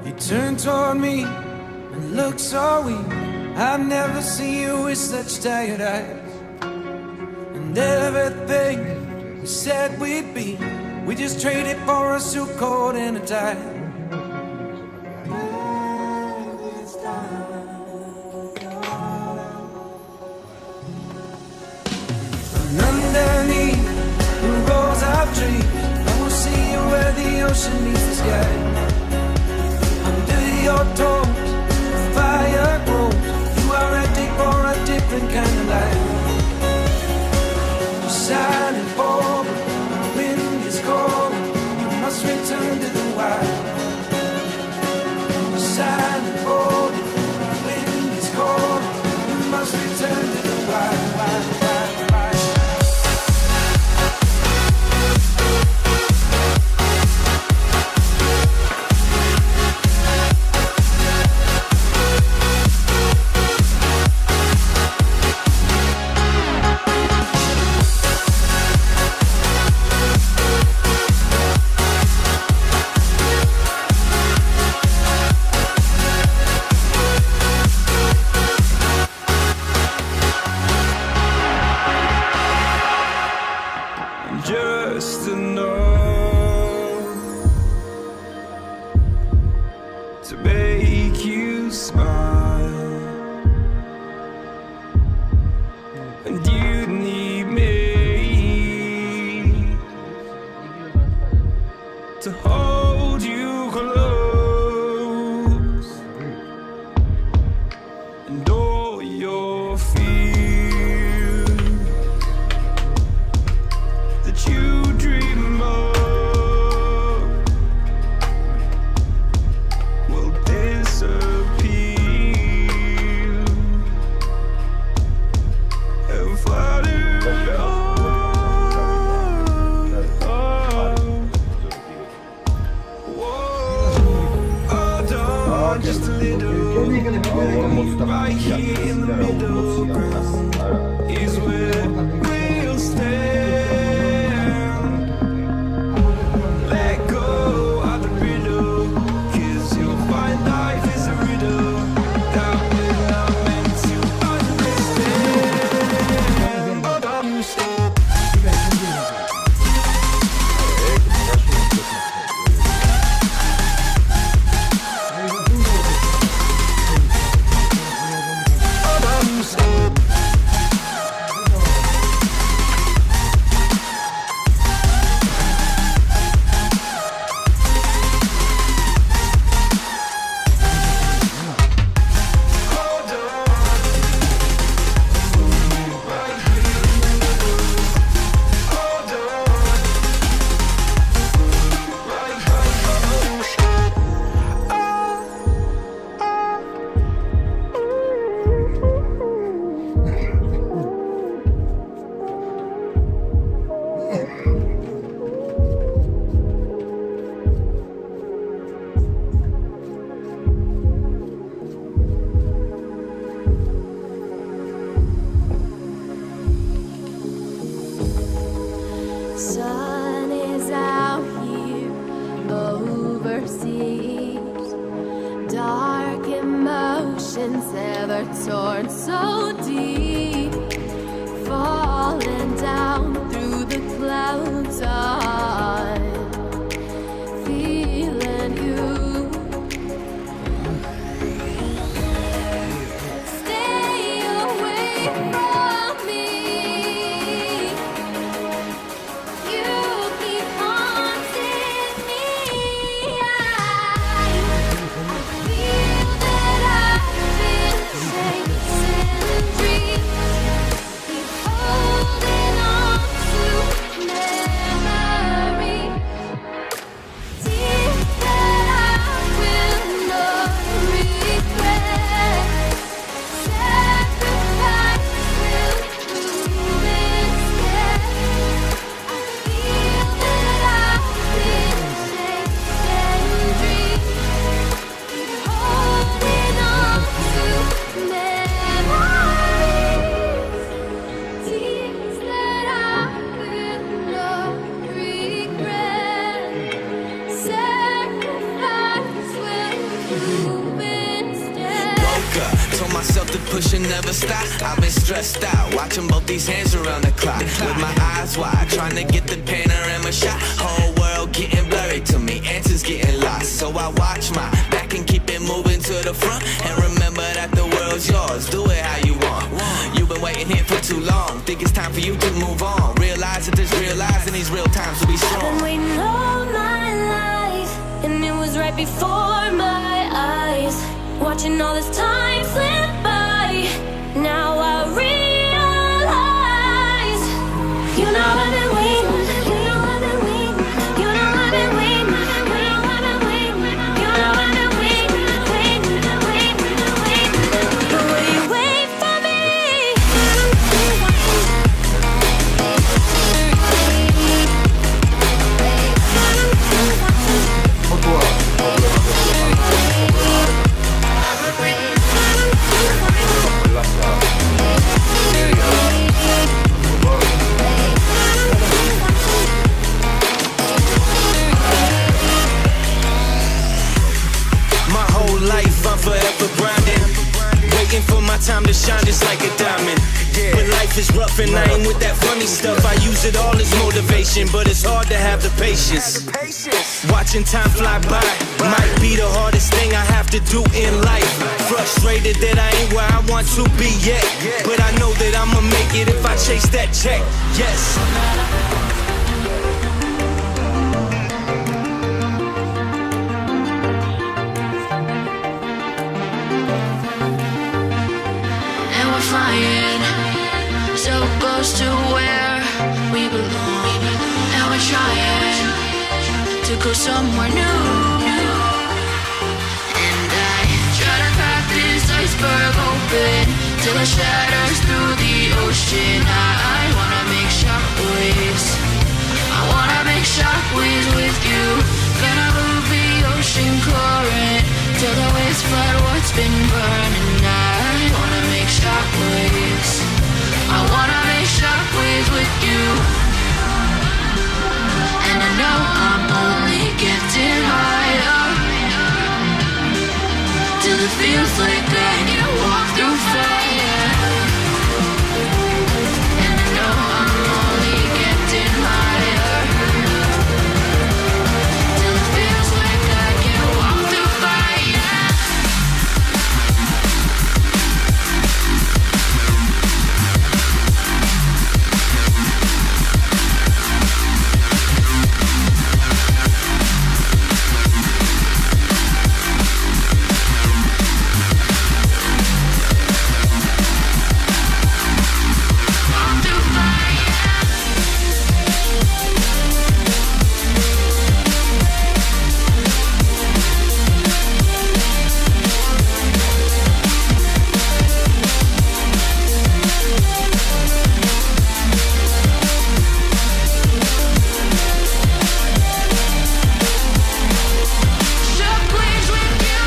You turn toward me and look so weak. I've never seen you with such tired eyes. And everything we said we'd be, we just traded for a suit coat and a tie. And underneath the rows of trees, I will see you where the ocean meets the sky. Under your toes, the fire grows. You are ready for a different kind of life. You're shining forward, the wind is cold. You must return to the wild. You're shining forward, the wind is cold. You must return to the wild, wild, wild, wild. Just enough to make you smile, and you need me to hold you close, and all your fears that you dream of will disappear and flutter just a little right here in the middle ground is where we'll stand. Let go of the riddle, 'cause you'll find life is a riddle that we're not meant to understand. Understand. Sun is out here overseas. Dark emotions ever torn so deep, falling down through the clouds. I'm feeling you. Stay away from me. You keep haunting me. I feel that I've been chasing dreams. Keep holding on. myself to push and never stop. I've been stressed out, watching both these hands around the clock. With my eyes wide, trying to get the panorama shot. Whole world getting blurry to me, answers getting lost. So I watch my back and keep it moving to the front. And remember that the world's yours, do it how you want. You've been waiting here for too long, think it's time for you to move on. Realize that there's real lies in these real times to be strong. I've been waiting all my life, and it was right before my eyes. Watching all this time slip by, now I realize. You know I've been waiting, you know I've been waiting, you know I've been waiting, you know I've been waiting, you know I've been waiting, waiting, waiting, waiting. But will you wait for me? My whole life I'm forever grinding, waiting for my time to shine just like a diamond. But life is rough and I ain't with that funny stuff. I use it all as motivation, but it's hard to have the patience. Watching time fly by might be the hardest thing I have to do in life. Frustrated that I ain't where I want to be yet, but I know that I'ma make it if I chase that check. Yes. And we're flying so close to where we belong. And we're trying to go somewhere new. And I try to crack this iceberg open till it shatters through the ocean. I wanna make shockwaves. I wanna make shockwaves with you. Gonna move the ocean current till the waves flood what's been burning. I wanna make shockwaves. I wanna make shockwaves with you. And I know I'm only getting higher till it feels like I can walk through fire. And I know I'm only getting higher till it feels like I can walk through fire. Shockwaves with you.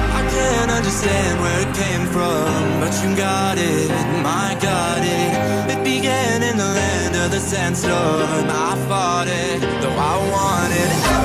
I can't understand where it came from, but you got it, I got it. It began in the land of the sandstorm. I fought it, though I wanted it.